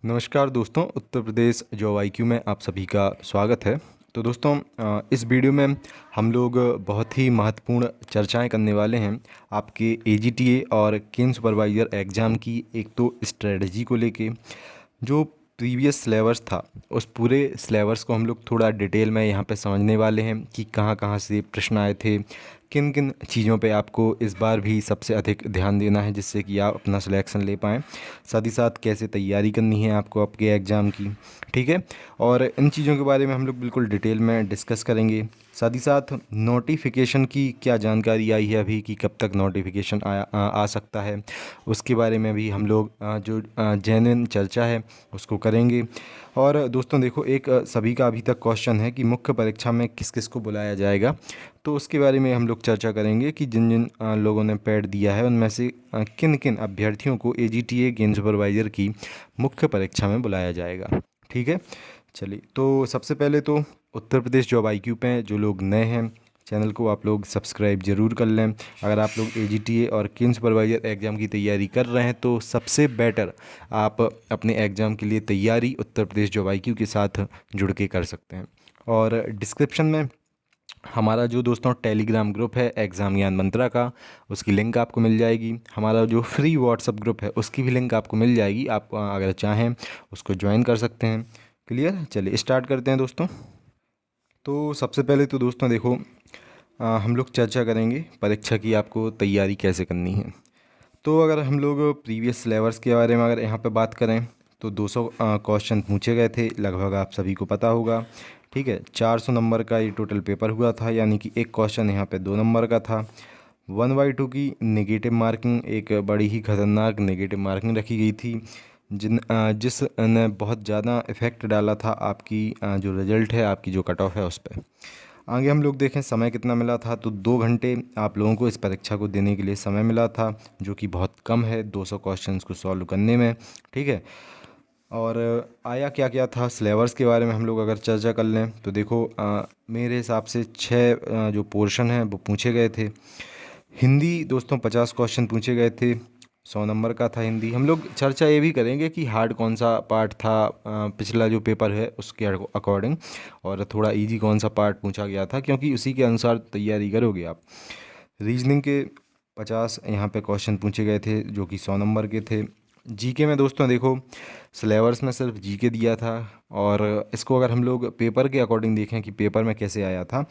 नमस्कार दोस्तों, Uttar Pradesh job IQ में आप सभी का स्वागत है। तो दोस्तों, इस वीडियो में हम लोग बहुत ही महत्वपूर्ण चर्चाएं करने वाले हैं आपके एजीटीए और केम सुपरवाइज़र एग्ज़ाम की। एक तो स्ट्रेटजी को लेके जो प्रीवियस सिलेबस था, उस पूरे सिलेबस को हम लोग थोड़ा डिटेल में यहाँ पे समझने वाले हैं कि कहाँ कहाँ से प्रश्न आए थे, किन किन चीज़ों पे आपको इस बार भी सबसे अधिक ध्यान देना है जिससे कि आप अपना सिलेक्शन ले पाएँ। साथ ही साथ कैसे तैयारी करनी है आपको आपके एग्ज़ाम की, ठीक है। और इन चीज़ों के बारे में हम लोग बिल्कुल डिटेल में डिस्कस करेंगे। साथ ही साथ नोटिफिकेशन की क्या जानकारी आई है अभी कि कब तक नोटिफिकेशन आ सकता है, उसके बारे में भी हम लोग जो जेन्युइन चर्चा है उसको करेंगे। और दोस्तों देखो, एक सभी का अभी तक क्वेश्चन है कि मुख्य परीक्षा में किस किस को बुलाया जाएगा, तो उसके बारे में हम लोग चर्चा करेंगे कि जिन जिन लोगों ने पैड दिया है उनमें से किन किन अभ्यर्थियों को एजीटीए गेम सुपरवाइज़र की मुख्य परीक्षा में बुलाया जाएगा, ठीक है। चलिए, तो सबसे पहले तो उत्तर प्रदेश जॉब आईक्यू पे जो लोग नए हैं चैनल को आप लोग सब्सक्राइब ज़रूर कर लें। अगर आप लोग एजीटीए और केम सुपरवाइज़र एग्ज़ाम की तैयारी कर रहे हैं तो सबसे बेटर आप अपने एग्ज़ाम के लिए तैयारी उत्तर प्रदेश जॉब आईक्यू के साथ जुड़ के कर सकते हैं। और डिस्क्रिप्शन में हमारा जो दोस्तों टेलीग्राम ग्रुप है एग्ज़ाम ज्ञान मंत्रा का, उसकी लिंक आपको मिल जाएगी। हमारा जो फ्री व्हाट्सअप ग्रुप है उसकी भी लिंक आपको मिल जाएगी, आप अगर चाहें उसको ज्वाइन कर सकते हैं। क्लियर? चलिए स्टार्ट करते हैं दोस्तों। तो सबसे पहले तो दोस्तों देखो, हम लोग चर्चा करेंगे परीक्षा की आपको तैयारी कैसे करनी है। तो अगर हम लोग प्रीवियस सिलेबस के बारे में अगर यहाँ पे बात करें तो 200 क्वेश्चन पूछे गए थे, लगभग आप सभी को पता होगा, ठीक है। 400 नंबर का ये टोटल पेपर हुआ था, यानी कि एक क्वेश्चन यहाँ पे 2 नंबर का था। 1/2 की नेगेटिव मार्किंग, एक बड़ी ही खतरनाक नेगेटिव मार्किंग रखी गई थी जिसने बहुत ज़्यादा इफ़ेक्ट डाला था आपकी जो रिज़ल्ट है, आपकी जो कट ऑफ है उस पर। आगे हम लोग देखें समय कितना मिला था, तो 2 घंटे आप लोगों को इस परीक्षा को देने के लिए समय मिला था, जो कि बहुत कम है 200 क्वेश्चंस को सॉल्व करने में, ठीक है। और आया क्या क्या था सिलेबस के बारे में हम लोग अगर चर्चा कर लें तो देखो, मेरे हिसाब से 6 जो पोर्शन हैं वो पूछे गए थे। हिंदी दोस्तों 50 क्वेश्चन पूछे गए थे, 100 नंबर का था हिंदी। हम लोग चर्चा ये भी करेंगे कि हार्ड कौन सा पार्ट था पिछला जो पेपर है उसके अकॉर्डिंग, और थोड़ा इजी कौन सा पार्ट पूछा गया था, क्योंकि उसी के अनुसार तैयारी करोगे आप। रीजनिंग के 50 यहाँ पे क्वेश्चन पूछे गए थे जो कि 100 नंबर के थे। जीके में दोस्तों देखो, सिलेबस में सिर्फ जीके दिया था, और इसको अगर हम लोग पेपर के अकॉर्डिंग देखें कि पेपर में कैसे आया था,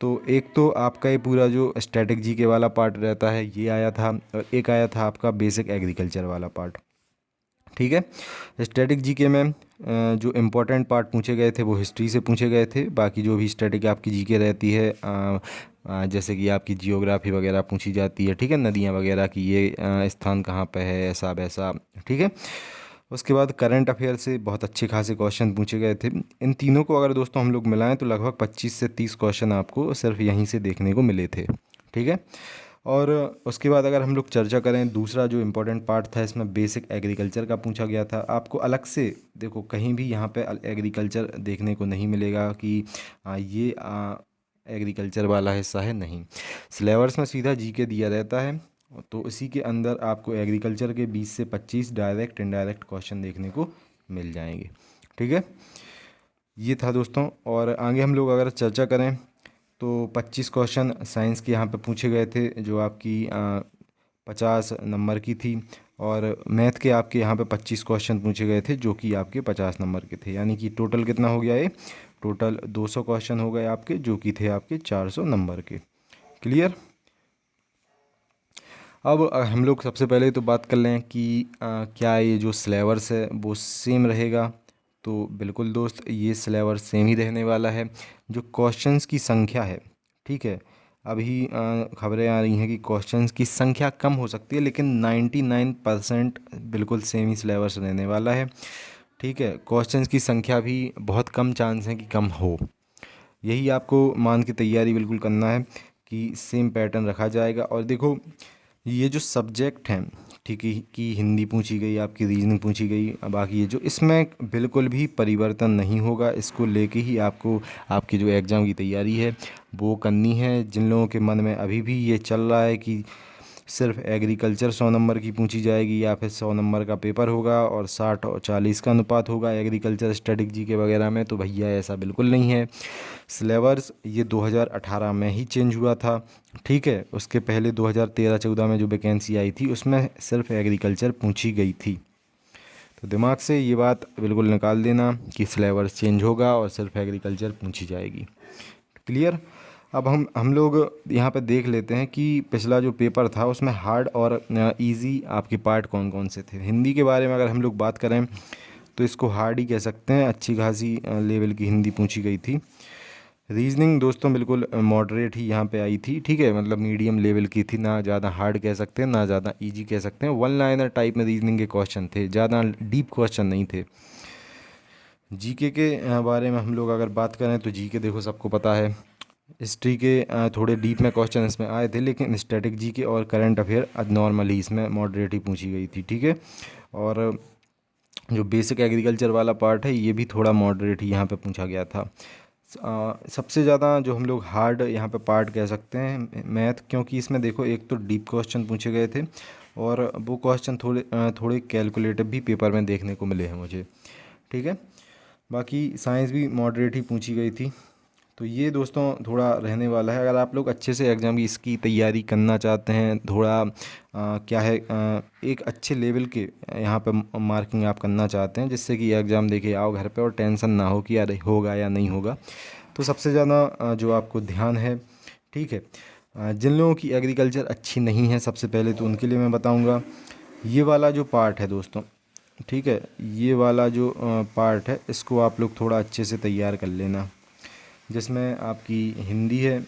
तो एक तो आपका ये पूरा जो स्टैटिक जीके वाला पार्ट रहता है ये आया था, और एक आया था आपका बेसिक एग्रीकल्चर वाला पार्ट, ठीक है। स्टैटिक जीके में जो इम्पोर्टेंट पार्ट पूछे गए थे वो हिस्ट्री से पूछे गए थे। बाकी जो भी स्टैटिक आपकी जीके रहती है, जैसे कि आपकी जियोग्राफी वगैरह पूछी जाती है, ठीक है, नदियाँ वगैरह की ये स्थान कहाँ पे है, ऐसा वैसा, ठीक है। उसके बाद करंट अफेयर से बहुत अच्छे खासे क्वेश्चन पूछे गए थे। इन तीनों को अगर दोस्तों हम लोग मिलाएं तो लगभग 25 से 30 क्वेश्चन आपको सिर्फ यहीं से देखने को मिले थे, ठीक है। और उसके बाद अगर हम लोग चर्चा करें, दूसरा जो इम्पोर्टेंट पार्ट था इसमें बेसिक एग्रीकल्चर का पूछा गया था। आपको अलग से देखो कहीं भी यहाँ पे एग्रीकल्चर देखने को नहीं मिलेगा कि ये एग्रीकल्चर वाला हिस्सा है, नहीं। सिलेबस में सीधा जीके दिया रहता है, तो इसी के अंदर आपको एग्रीकल्चर के 20 से 25 डायरेक्ट इनडायरेक्ट क्वेश्चन देखने को मिल जाएंगे, ठीक है। ये था दोस्तों। और आगे हम लोग अगर चर्चा करें तो 25 क्वेश्चन साइंस के यहाँ पे पूछे गए थे जो आपकी 50 नंबर की थी, और मैथ के आपके यहाँ पे 25 क्वेश्चन पूछे गए थे जो कि आपके 50 नंबर के थे, यानी कि टोटल कितना हो गया, ये टोटल 200 क्वेश्चन हो गए आपके जो कि थे आपके 400 नंबर के। क्लियर? अब हम लोग सबसे पहले तो बात कर लें कि क्या ये जो सिलेबस है वो सेम रहेगा। तो बिल्कुल दोस्त, ये सिलेबस सेम ही रहने वाला है। जो क्वेश्चंस की संख्या है, ठीक है, अभी खबरें आ रही हैं कि क्वेश्चंस की संख्या कम हो सकती है, लेकिन 99% बिल्कुल सेम ही सिलेबस रहने वाला है, ठीक है। क्वेश्चंस की संख्या भी बहुत कम चांस है कि कम हो, यही आपको मान के तैयारी बिल्कुल करना है कि सेम पैटर्न रखा जाएगा। और देखो, ये जो सब्जेक्ट हैं, ठीक है, कि हिंदी पूछी गई, आपकी रीजनिंग पूछी गई, बाकी ये जो इसमें बिल्कुल भी परिवर्तन नहीं होगा। इसको लेके ही आपको आपकी जो एग्ज़ाम की तैयारी है वो करनी है। जिन लोगों के मन में अभी भी ये चल रहा है कि सिर्फ एग्रीकल्चर 100 नंबर की पूछी जाएगी, या फिर 100 नंबर का पेपर होगा और 60 और 40 का अनुपात होगा एग्रीकल्चर स्ट्रेटजी के वगैरह में। तो भैया ऐसा बिल्कुल नहीं है। सिलेबस ये 2018 में ही चेंज हुआ था, ठीक है। उसके पहले 2013-14 में जो वैकेंसी आई थी उसमें सिर्फ एग्रीकल्चर पूछी गई थी। तो दिमाग से ये बात बिल्कुल निकाल देना कि सिलेबस चेंज होगा और सिर्फ एग्रीकल्चर पूछी जाएगी। क्लियर। अब हम लोग यहाँ पे देख लेते हैं कि पिछला जो पेपर था उसमें हार्ड और इजी आपके पार्ट कौन कौन से थे। हिंदी के बारे में अगर हम लोग बात करें तो इसको हार्ड ही कह सकते हैं, अच्छी खासी लेवल की हिंदी पूछी गई थी। रीजनिंग दोस्तों बिल्कुल मॉडरेट ही यहाँ पे आई थी, ठीक है, मतलब मीडियम लेवल की थी, ना ज़्यादा हार्ड कह सकते हैं ना ज़्यादा इजी कह सकते हैं। वन लाइनर टाइप में रीजनिंग के क्वेश्चन थे, ज़्यादा डीप क्वेश्चन नहीं थे। जीके के बारे में हम लोग अगर बात करें तो जीके देखो सबको पता है, हिस्ट्री के थोड़े डीप में क्वेश्चन इसमें आए थे, लेकिन स्टैटिक जीके और करंट अफेयर नॉर्मली इसमें मॉडरेट ही पूछी गई थी, ठीक है। और जो बेसिक एग्रीकल्चर वाला पार्ट है ये भी थोड़ा मॉडरेट ही यहाँ पे पूछा गया था। सबसे ज़्यादा जो हम लोग हार्ड यहाँ पे पार्ट कह सकते हैं मैथ, क्योंकि इसमें देखो एक तो डीप क्वेश्चन पूछे गए थे और वो क्वेश्चन थोड़े कैलकुलेटिव भी पेपर में देखने को मिले हैं मुझे, ठीक है। बाकी साइंस भी मॉडरेट ही पूछी गई थी। तो ये दोस्तों थोड़ा रहने वाला है। अगर आप लोग अच्छे से एग्ज़ाम की इसकी तैयारी करना चाहते हैं, थोड़ा क्या है एक अच्छे लेवल के यहाँ पे मार्किंग आप करना चाहते हैं, जिससे कि एग्ज़ाम देके आओ घर पे और टेंशन ना हो कि अरे होगा या नहीं होगा, तो सबसे ज़्यादा जो आपको ध्यान है, ठीक है, जिन लोगों की एग्रीकल्चर अच्छी नहीं है सबसे पहले तो उनके लिए मैं बताऊँगा ये वाला जो पार्ट है दोस्तों, ठीक है, ये वाला जो पार्ट है इसको आप लोग थोड़ा अच्छे से तैयार कर लेना, जिसमें आपकी हिंदी है,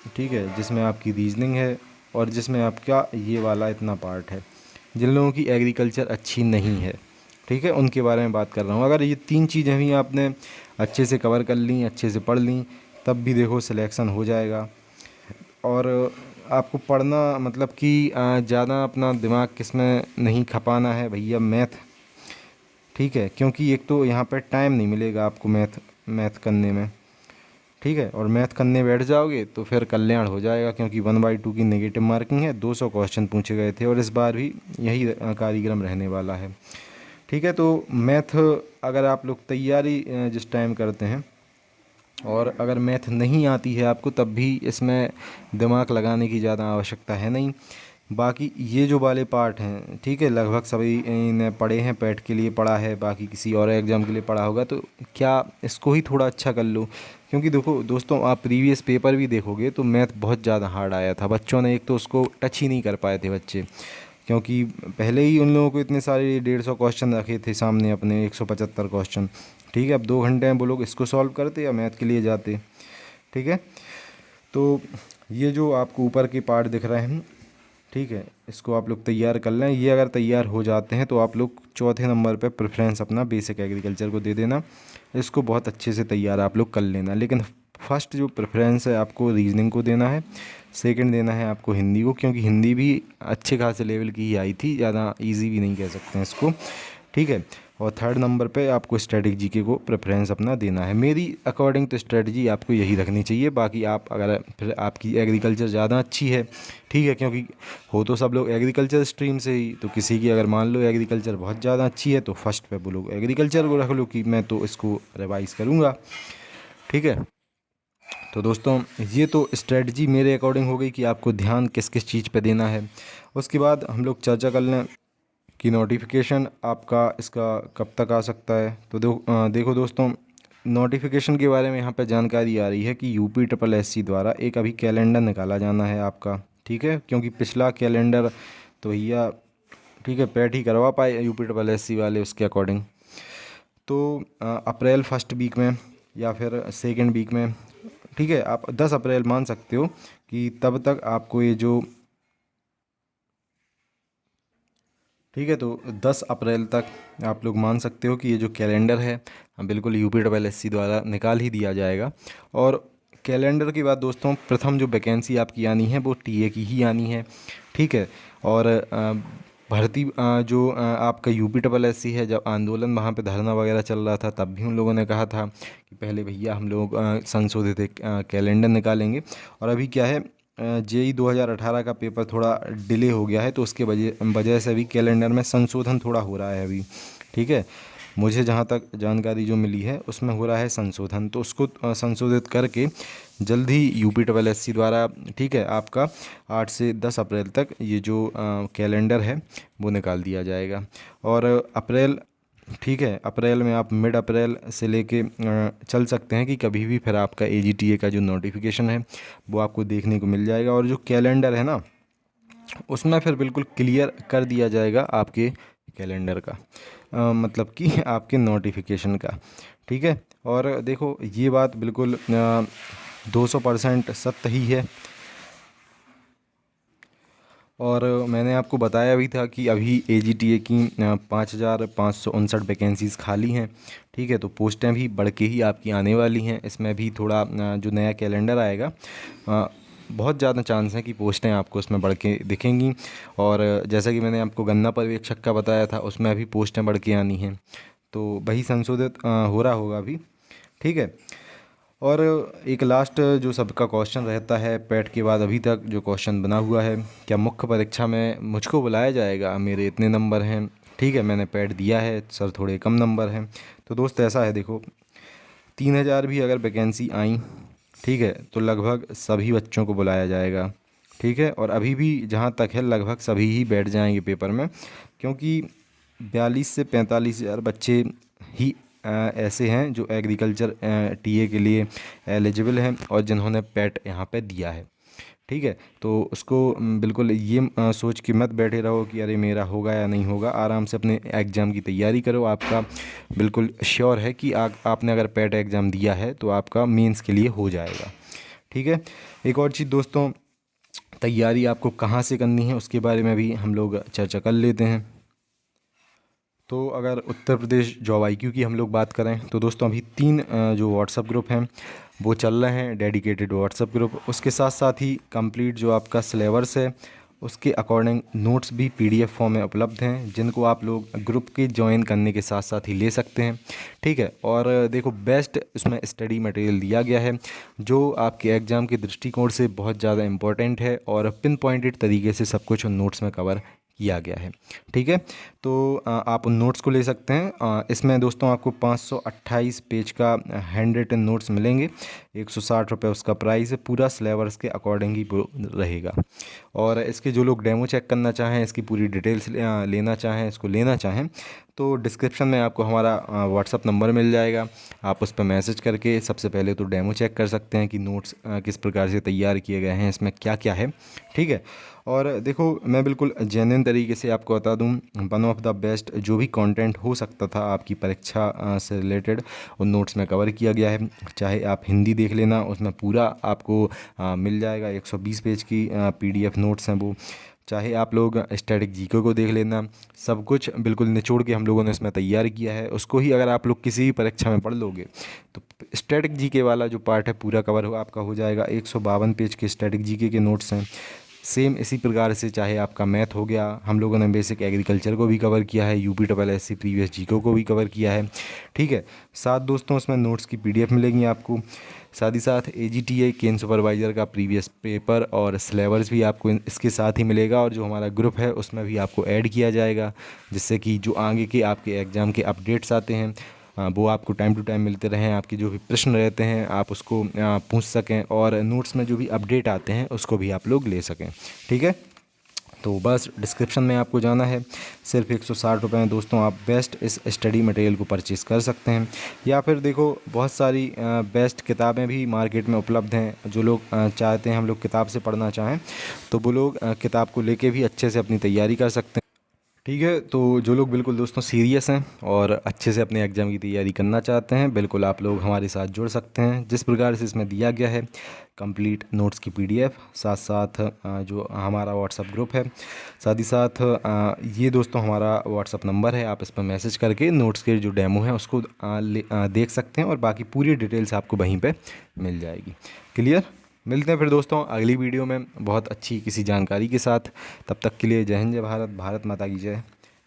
ठीक है, जिसमें आपकी रीजनिंग है और जिसमें आपका ये वाला इतना पार्ट है। जिन लोगों की एग्रीकल्चर अच्छी नहीं है, ठीक है, उनके बारे में बात कर रहा हूँ। अगर ये 3 चीज़ें भी आपने अच्छे से कवर कर ली, अच्छे से पढ़ ली, तब भी देखो सिलेक्शन हो जाएगा। और आपको पढ़ना मतलब कि ज़्यादा अपना दिमाग किसमें नहीं खपाना है भैया, मैथ, ठीक है, क्योंकि एक तो यहाँ पर टाइम नहीं मिलेगा आपको मैथ करने में, ठीक है, और मैथ करने बैठ जाओगे तो फिर कल्याण हो जाएगा, क्योंकि 1/2 की नेगेटिव मार्किंग है। 200 क्वेश्चन पूछे गए थे और इस बार भी यही कार्यक्रम रहने वाला है, ठीक है। तो मैथ अगर आप लोग तैयारी जिस टाइम करते हैं और अगर मैथ नहीं आती है आपको, तब भी इसमें दिमाग लगाने की ज़्यादा आवश्यकता है नहीं। बाकी ये जो वाले पार्ट हैं, ठीक है, लगभग सभी ने पढ़े हैं, पैट के लिए पढ़ा है, बाकी किसी और एग्ज़ाम के लिए पढ़ा होगा, तो क्या इसको ही थोड़ा अच्छा कर लो। क्योंकि देखो दोस्तों, आप प्रीवियस पेपर भी देखोगे तो मैथ बहुत ज़्यादा हार्ड आया था, बच्चों ने एक तो उसको टच ही नहीं कर पाए थे बच्चे, क्योंकि पहले ही उन लोगों को इतने सारे 150 क्वेश्चन रखे थे सामने अपने, 175 क्वेश्चन, ठीक है। अब 2 घंटे में वो लोग इसको सॉल्व करते या मैथ के लिए जाते, ठीक है। तो ये जो आपको ऊपर के पार्ट दिख रहे हैं, ठीक है, इसको आप लोग तैयार कर लें। ये अगर तैयार हो जाते हैं तो आप लोग चौथे नंबर पे प्रेफरेंस अपना बेसिक एग्रीकल्चर को दे देना, इसको बहुत अच्छे से तैयार आप लोग कर लेना। लेकिन फर्स्ट जो प्रेफरेंस है आपको रीजनिंग को देना है, सेकंड देना है आपको हिंदी को, क्योंकि हिंदी भी अच्छे खासे लेवल की ही आई थी, ज़्यादा इजी भी नहीं कह सकते हैं इसको, ठीक है। और थर्ड नंबर पे आपको स्ट्रेटजिक जीके को प्रेफरेंस अपना देना है। मेरी अकॉर्डिंग तो स्ट्रेटजी आपको यही रखनी चाहिए। बाकी आप अगर फिर आपकी एग्रीकल्चर ज़्यादा अच्छी है, ठीक है, क्योंकि हो तो सब लोग एग्रीकल्चर स्ट्रीम से ही, तो किसी की अगर मान लो एग्रीकल्चर बहुत ज़्यादा अच्छी है तो फर्स्ट पे बोलो एग्रीकल्चर को रख लो कि मैं तो इसको रिवाइज करूँगा, ठीक है। तो दोस्तों ये तो स्ट्रेटजी मेरे अकॉर्डिंग हो गई कि आपको ध्यान किस किस चीज़ पे देना है। उसके बाद हम लोग चर्चा कर लें कि नोटिफिकेशन आपका इसका कब तक आ सकता है। तो देखो दोस्तों, नोटिफिकेशन के बारे में यहाँ पे जानकारी आ रही है कि UPSSC द्वारा एक अभी कैलेंडर निकाला जाना है आपका, ठीक है, क्योंकि पिछला कैलेंडर तो भैया, ठीक है, पैट ही करवा पाए UPSSC वाले उसके अकॉर्डिंग। तो अप्रैल फर्स्ट वीक में या फिर सेकेंड वीक में, ठीक है, आप 10 अप्रैल मान सकते हो कि तब तक आपको ये जो, ठीक है, तो 10 अप्रैल तक आप लोग मान सकते हो कि ये जो कैलेंडर है बिल्कुल UPSSC द्वारा निकाल ही दिया जाएगा। और कैलेंडर के बाद दोस्तों प्रथम जो वैकेंसी आपकी आनी है वो TA की ही आनी है, ठीक है। और भर्ती जो आपका UPSSC है, जब आंदोलन वहाँ पे धरना वगैरह चल रहा था तब भी उन लोगों ने कहा था कि पहले भैया हम लोग संशोधित एक कैलेंडर निकालेंगे। और अभी क्या है, जेई 2018 का पेपर थोड़ा डिले हो गया है, तो उसके वजह से भी कैलेंडर में संशोधन थोड़ा हो रहा है अभी। ठीक है, मुझे जहाँ तक जानकारी जो मिली है उसमें हो रहा है संशोधन, तो उसको संशोधित करके जल्द ही UPSSC द्वारा, ठीक है, आपका 8 से 10 अप्रैल तक ये जो कैलेंडर है वो निकाल दिया जाएगा। और अप्रैल, ठीक है, अप्रैल में आप मिड अप्रैल से लेके चल सकते हैं कि कभी भी फिर आपका AGTA का जो नोटिफिकेशन है वो आपको देखने को मिल जाएगा। और जो कैलेंडर है ना, उसमें फिर बिल्कुल क्लियर कर दिया जाएगा आपके कैलेंडर का, मतलब कि आपके नोटिफिकेशन का। ठीक है, और देखो ये बात बिल्कुल 200% सत्य ही है। और मैंने आपको बताया भी था कि अभी AGTA की 5,559 वैकेंसीज़ खाली हैं। ठीक है, तो पोस्टें भी बढ़ के ही आपकी आने वाली हैं। इसमें भी थोड़ा जो नया कैलेंडर आएगा, बहुत ज़्यादा चांस है कि पोस्टें आपको उसमें बढ़ के दिखेंगी। और जैसा कि मैंने आपको गन्ना पर्यवेक्षक का बताया था, उसमें अभी पोस्टें बढ़ के आनी हैं, तो वही संशोधित हो रहा होगा अभी। ठीक है, और एक लास्ट जो सबका क्वेश्चन रहता है पैट के बाद अभी तक जो क्वेश्चन बना हुआ है, क्या मुख्य परीक्षा में मुझको बुलाया जाएगा, मेरे इतने नंबर हैं, ठीक है, मैंने पैट दिया है, सर थोड़े कम नंबर हैं। तो दोस्त ऐसा है, देखो 3,000 भी अगर वैकेंसी आई, ठीक है, तो लगभग सभी बच्चों को बुलाया जाएगा। ठीक है, और अभी भी जहाँ तक है लगभग सभी ही बैठ जाएंगे पेपर में, क्योंकि 42 से 45 हज़ार बच्चे ही ऐसे हैं जो एग्रीकल्चर TA के लिए एलिजिबल हैं और जिन्होंने पैट यहाँ पे दिया है। ठीक है, तो उसको बिल्कुल ये सोच के मत बैठे रहो कि अरे मेरा होगा या नहीं होगा। आराम से अपने एग्ज़ाम की तैयारी करो। आपका बिल्कुल श्योर है कि आपने अगर पैट एग्ज़ाम दिया है तो आपका मेंस के लिए हो जाएगा। ठीक है, एक और चीज़ दोस्तों, तैयारी आपको कहाँ से करनी है उसके बारे में भी हम लोग चर्चा कर लेते हैं। तो अगर उत्तर प्रदेश जॉब IQ की हम लोग बात करें तो दोस्तों अभी 3 जो व्हाट्सअप ग्रुप हैं वो चल रहे हैं, डेडिकेटेड व्हाट्सअप ग्रुप। उसके साथ साथ ही कंप्लीट जो आपका सिलेबस है उसके अकॉर्डिंग नोट्स भी PDF फॉर्म में उपलब्ध हैं, जिनको आप लोग ग्रुप के ज्वाइन करने के साथ साथ ही ले सकते हैं। ठीक है, और देखो बेस्ट उसमें स्टडी मटेरियल दिया गया है जो आपके एग्ज़ाम के दृष्टिकोण से बहुत ज़्यादा इम्पोर्टेंट है और पिन पॉइंटेड तरीके से सब कुछ उन नोट्स में कवर किया गया है। ठीक है, तो आप उन नोट्स को ले सकते हैं। इसमें दोस्तों आपको 528 पेज का हैंड रिटन नोट्स मिलेंगे, 160 रुपये उसका प्राइस है, पूरा सिलेबस के अकॉर्डिंग ही वो रहेगा। और इसके जो लोग डेमो चेक करना चाहें, इसकी पूरी डिटेल्स लेना चाहें, इसको लेना चाहें, तो डिस्क्रिप्शन में आपको हमारा व्हाट्सअप नंबर मिल जाएगा। आप उस पर मैसेज करके सबसे पहले तो डेमो चेक कर सकते हैं कि नोट्स किस प्रकार से तैयार किए गए हैं, इसमें क्या क्या है। ठीक है, और देखो मैं बिल्कुल जेन्युइन तरीके से आपको बता दूं, वन ऑफ द बेस्ट जो भी कंटेंट हो सकता था आपकी परीक्षा से रिलेटेड उन नोट्स में कवर किया गया है। चाहे आप हिंदी देख लेना, उसमें पूरा आपको मिल जाएगा, 120 पेज की PDF नोट्स हैं वो। चाहे आप लोग स्टैटिक GK को देख लेना, सब कुछ बिल्कुल निचोड़ के हम लोगों ने इसमें तैयार किया है। उसको ही अगर आप लोग किसी भी परीक्षा में पढ़ लोगे तो स्टैटिक GK वाला जो पार्ट है पूरा कवर आपका हो जाएगा। 152 पेज के स्टैटिक GK के नोट्स हैं। सेम इसी प्रकार से चाहे आपका मैथ हो गया, हम लोगों ने बेसिक एग्रीकल्चर को भी कवर किया है, UPSSC प्रीवियस GK को भी कवर किया है। ठीक है, साथ दोस्तों उसमें नोट्स की PDF मिलेगी आपको, साथ ही साथ AGTA केन सुपरवाइज़र का प्रीवियस पेपर और सिलेबस भी आपको इसके साथ ही मिलेगा। और जो हमारा ग्रुप है उसमें भी आपको ऐड किया जाएगा, जिससे कि जो आगे के आपके एग्ज़ाम के अपडेट्स आते हैं वो आपको टाइम टू टाइम मिलते रहें। आपके जो भी प्रश्न रहते हैं आप उसको पूछ सकें, और नोट्स में जो भी अपडेट आते हैं उसको भी आप लोग ले सकें। ठीक है, तो बस डिस्क्रिप्शन में आपको जाना है, सिर्फ 160 रुपये में दोस्तों आप बेस्ट इस स्टडी मटेरियल को परचेज़ कर सकते हैं। या फिर देखो बहुत सारी बेस्ट किताबें भी मार्केट में उपलब्ध हैं। जो लोग चाहते हैं हम लोग किताब से पढ़ना चाहें तो वो लोग किताब को लेके भी अच्छे से अपनी तैयारी कर सकते हैं। ठीक है, तो जो लोग बिल्कुल दोस्तों सीरियस हैं और अच्छे से अपने एग्ज़ाम की तैयारी करना चाहते हैं, बिल्कुल आप लोग हमारे साथ जुड़ सकते हैं। जिस प्रकार से इसमें दिया गया है कंप्लीट नोट्स की PDF, साथ साथ जो हमारा व्हाट्सअप ग्रुप है, साथ ही साथ ये दोस्तों हमारा व्हाट्सअप नंबर है। आप इस पर मैसेज करके नोट्स के जो डेमो है उसको देख सकते हैं और बाकी पूरी डिटेल्स आपको वहीं पर मिल जाएगी। क्लियर? मिलते हैं फिर दोस्तों अगली वीडियो में बहुत अच्छी किसी जानकारी के साथ। तब तक के लिए जय हिंद, जय भारत, भारत माता की जय।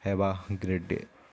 Have a great day.